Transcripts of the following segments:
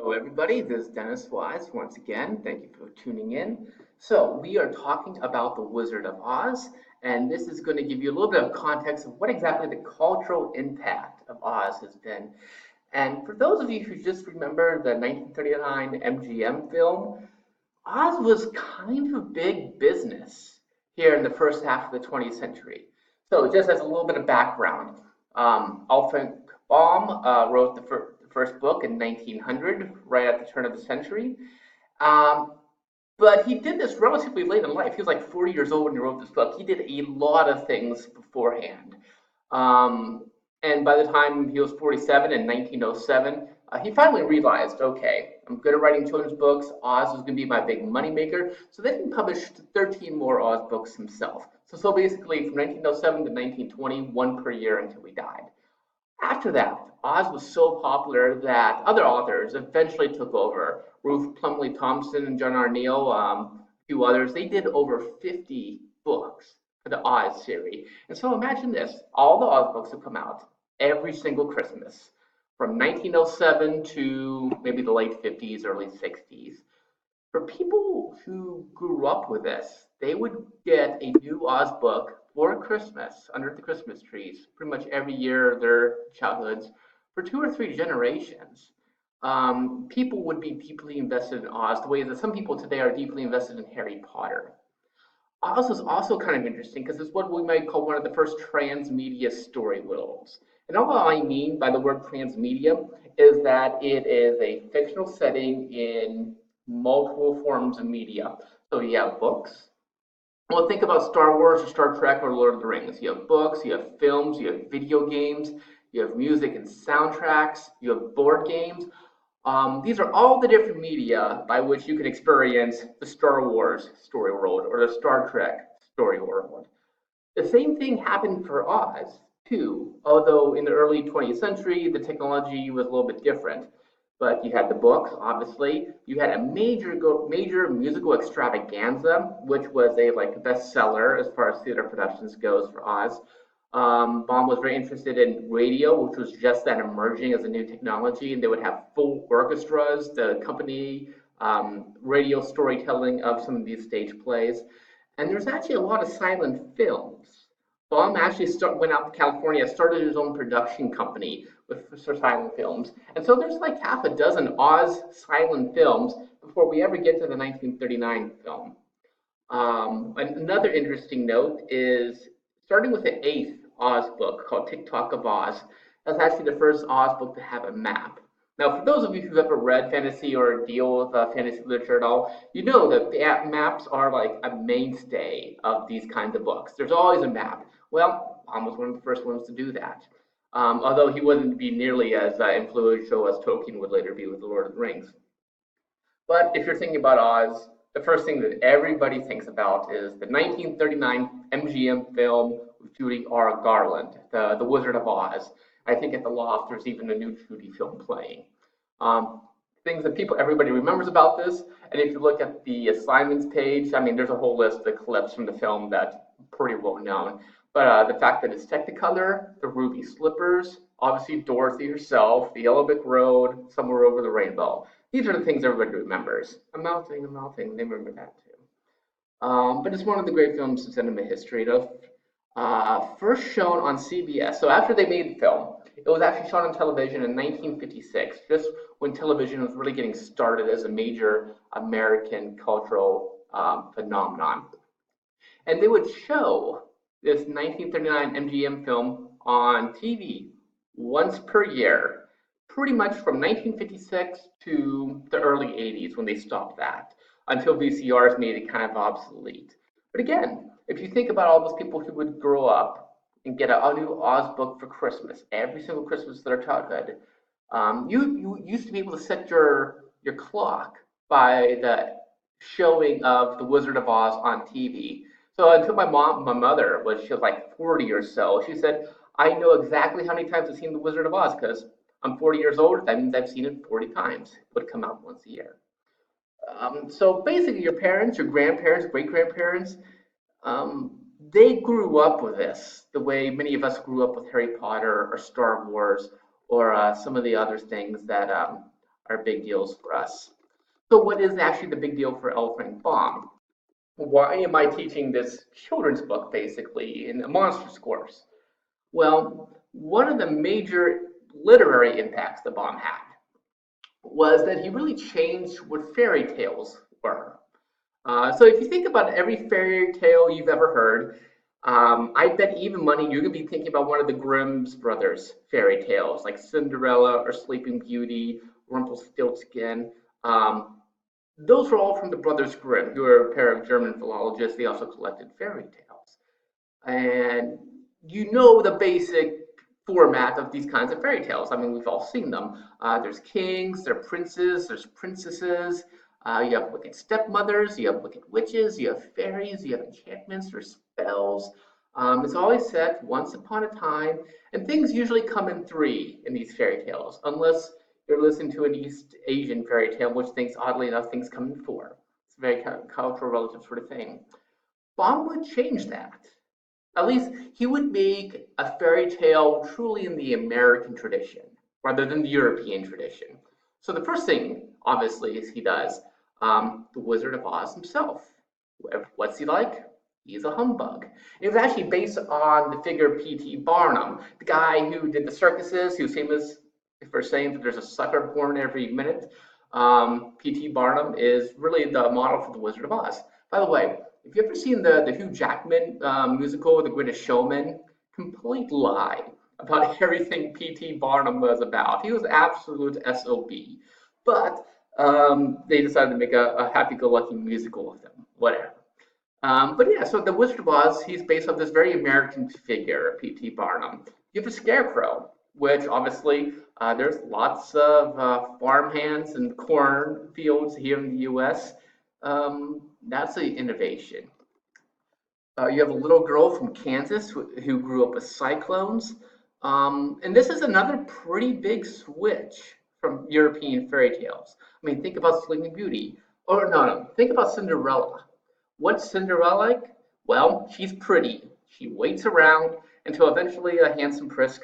Hello, everybody. This is Dennis Wise once again. Thank you for tuning in. So, we are talking about The Wizard of Oz, and this is going to give you a little bit of context of what exactly the cultural impact of Oz has been. And for those of you who just remember the 1939 MGM film, Oz was kind of a big business here in the first half of the 20th century. So, just as a little bit of background, Alfred Baum wrote the first book in 1900, right at the turn of the century. Um, but he did this relatively late in life. He was like 40 years old when he wrote this book. He did a lot of things beforehand. Um, and by the time he was 47 in 1907, he finally realized, okay, I'm good at writing children's books. Oz is going to be my big moneymaker. So then he published 13 more Oz books himself. So basically, from 1907 to 1920, one per year until he died. After that, Oz was so popular that other authors eventually took over. Ruth Plumly Thompson and John R. Neal, a few others, they did over 50 books for the Oz series. And so imagine this, all the Oz books have come out every single Christmas from 1907 to maybe the late 50s, early 60s. For people who grew up with this, they would get a new Oz book for Christmas under the Christmas trees pretty much every year of their childhoods for two or three generations. People would be deeply invested in Oz the way that some people today are deeply invested in Harry Potter. Oz is also kind of interesting because it's what we might call one of the first transmedia story worlds. And all I mean by the word transmedia is that it is a fictional setting in multiple forms of media. So you have books. Well, think about Star Wars or Star Trek or Lord of the Rings. You have books, you have films, you have video games, you have music and soundtracks, you have board games. These are all the different media by which you can experience the Star Wars story world or the Star Trek story world. The same thing happened for Oz, too, although in the early 20th century, the technology was a little bit different. But you had the books, obviously. You had a major musical extravaganza, which was a like bestseller as far as theater productions goes for Oz. Baum was very interested in radio, which was just then emerging as a new technology, and they would have full orchestras to accompany radio storytelling of some of these stage plays. And there's actually a lot of silent films. Baum actually went out to California, started his own production company for silent films. And so there's like half a dozen Oz silent films before we ever get to the 1939 film. And another interesting note is starting with the eighth Oz book called Tick-Tock of Oz. That's actually the first Oz book to have a map. Now, for those of you who've ever read fantasy or deal with fantasy literature at all, you know that the maps are like a mainstay of these kinds of books. There's always a map. Well, Baum was one of the first ones to do that. Although he wouldn't be nearly as influential as Tolkien would later be with The Lord of the Rings. But if you're thinking about Oz, the first thing that everybody thinks about is the 1939 MGM film with Judy R. Garland, the Wizard of Oz. I think at the Loft there's even a new Judy film playing. Things that everybody remembers about this, and if you look at the assignments page, I mean, there's a whole list of clips from the film that's pretty well known. But the fact that it's Technicolor, the ruby slippers, obviously Dorothy herself, the Yellow Brick Road, Somewhere Over the Rainbow. These are the things everybody remembers. I'm melting, they remember that too. But it's one of the great films in cinema history. First shown on CBS. So after they made the film, it was actually shown on television in 1956, just when television was really getting started as a major American cultural phenomenon. And they would show this 1939 MGM film on TV once per year, pretty much from 1956 to the early 80s when they stopped that, until VCRs made it kind of obsolete. But again, if you think about all those people who would grow up and get a new Oz book for Christmas, every single Christmas of their childhood, you used to be able to set your clock by the showing of The Wizard of Oz on TV. So until my mother she was like 40 or so, she said, I know exactly how many times I've seen The Wizard of Oz because I'm 40 years old. That means I've seen it 40 times. It would come out once a year. So basically, your parents, your grandparents, great grandparents, they grew up with this the way many of us grew up with Harry Potter or Star Wars or some of the other things that are big deals for us. So what is actually the big deal for L. Frank Baum? Why am I teaching this children's book basically in a monsters course? Well, one of the major literary impacts that Baum had was that he really changed what fairy tales were. So if you think about every fairy tale you've ever heard, I bet even money you're gonna be thinking about one of the Grimm's brothers fairy tales, like Cinderella or Sleeping Beauty, Rumpelstiltskin. Those were all from the Brothers Grimm, who are a pair of German philologists. They also collected fairy tales. And you know the basic format of these kinds of fairy tales. I mean, we've all seen them. There's kings, there are princes, there's princesses. You have wicked stepmothers, you have wicked witches, you have fairies, you have enchantments or spells. It's always set once upon a time, and things usually come in three in these fairy tales, unless you're listening to an East Asian fairy tale, which things, oddly enough, things come in four. It's a very cultural relative sort of thing. Baum would change that. At least he would make a fairy tale truly in the American tradition rather than the European tradition. So the first thing, obviously, is he does the Wizard of Oz himself. What's he like? He's a humbug. It was actually based on the figure P.T. Barnum, the guy who did the circuses, who's famous for saying that there's a sucker born every minute. P.T. Barnum is really the model for the Wizard of Oz. By the way, if you've ever seen the Hugh Jackman musical, The Greatest Showman, complete lie about everything P.T. Barnum was about. He was absolute SOB. But they decided to make a happy-go-lucky musical of him. Whatever. But yeah, so the Wizard of Oz, he's based on this very American figure, P.T. Barnum. You have the Scarecrow, which obviously there's lots of farmhands and corn fields here in the U.S. That's an innovation. You have a little girl from Kansas who grew up with cyclones. And this is another pretty big switch from European fairy tales. I mean, think about Sleeping Beauty. Or no, think about Cinderella. What's Cinderella like? Well, she's pretty. She waits around until eventually a handsome prince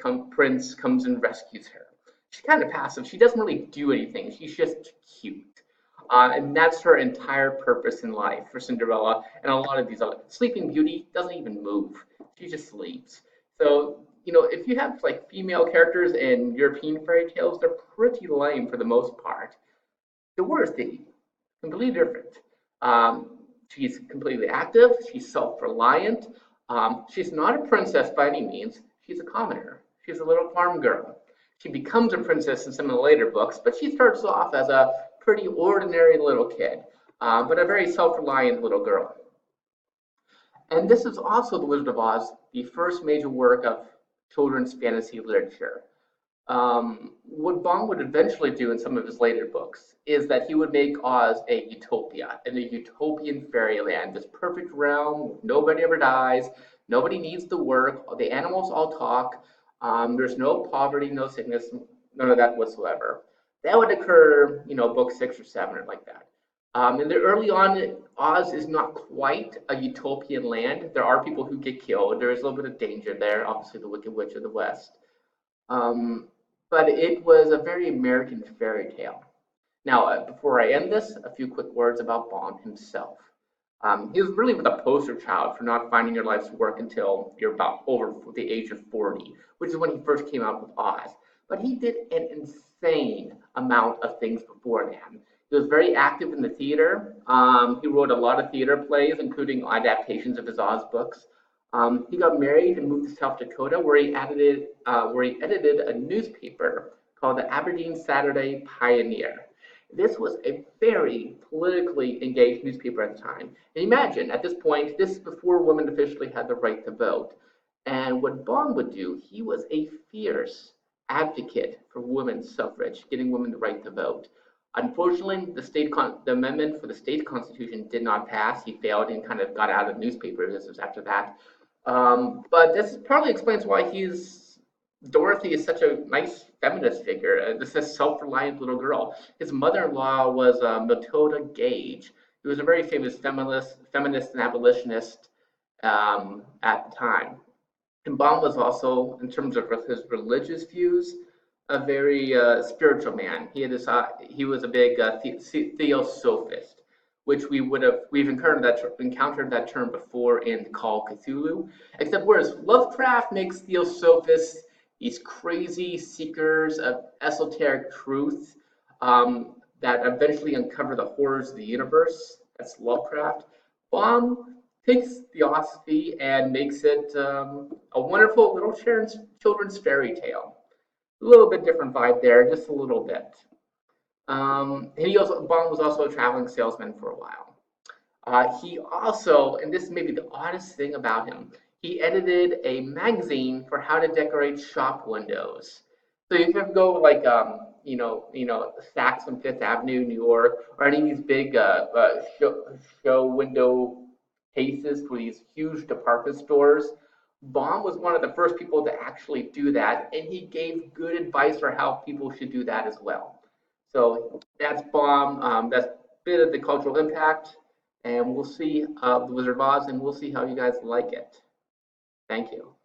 comes and rescues her. She's kind of passive. She doesn't really do anything. She's just cute. And that's her entire purpose in life for Cinderella and a lot of these other. Sleeping Beauty doesn't even move. She just sleeps. So, you know, if you have like female characters in European fairy tales, they're pretty lame for the most part. Dorothy, completely different. She's completely active. She's self-reliant. She's not a princess by any means. She's a commoner. She's a little farm girl. She becomes a princess in some of the later books, but she starts off as a pretty ordinary little kid, but a very self-reliant little girl. And this is also The Wizard of Oz, the first major work of children's fantasy literature. What Baum would eventually do in some of his later books is that he would make Oz a utopia, and a utopian fairyland, this perfect realm, nobody ever dies, nobody needs to work, the animals all talk, there's no poverty, no sickness, none of that whatsoever. That would occur, you know, book 6 or 7 or like that. And the early on, Oz is not quite a utopian land. There are people who get killed. There is a little bit of danger there, obviously the Wicked Witch of the West. But it was a very American fairy tale. Now, before I end this, a few quick words about Baum himself. He was really the poster child for not finding your life's work until you're about over the age of 40, which is when he first came out with Oz. But he did an insane amount of things before then. He was very active in the theater. He wrote a lot of theater plays, including adaptations of his Oz books. He got married and moved to South Dakota, where he edited a newspaper called the Aberdeen Saturday Pioneer. This was a very politically engaged newspaper at the time. And imagine, at this point, this is before women officially had the right to vote. And what Baum would do, he was a fierce advocate for women's suffrage, getting women the right to vote. Unfortunately, the amendment for the state constitution did not pass. He failed and kind of got out of the newspaper. This was after that. But this partly explains why Dorothy is such a nice feminist figure. This is a self-reliant little girl. His mother-in-law was Matilda Gage, who was a very famous feminist and abolitionist at the time. And Baum was also, in terms of his religious views, a very spiritual man. He was a big theosophist, which we've encountered that term before in Call of Cthulhu. Except whereas Lovecraft makes theosophists these crazy seekers of esoteric truth that eventually uncover the horrors of the universe. That's Lovecraft. Baum takes theosophy and makes it a wonderful little children's fairy tale. A little bit different vibe there, just a little bit. Baum was also a traveling salesman for a while. He also, and this may be the oddest thing about him, he edited a magazine for how to decorate shop windows. So if you ever go like Saks on Fifth Avenue, New York, or any of these big show window cases for these huge department stores, Baum was one of the first people to actually do that, and he gave good advice for how people should do that as well. So that's Baum. That's a bit of the cultural impact, and we'll see the Wizard of Oz, and we'll see how you guys like it. Thank you.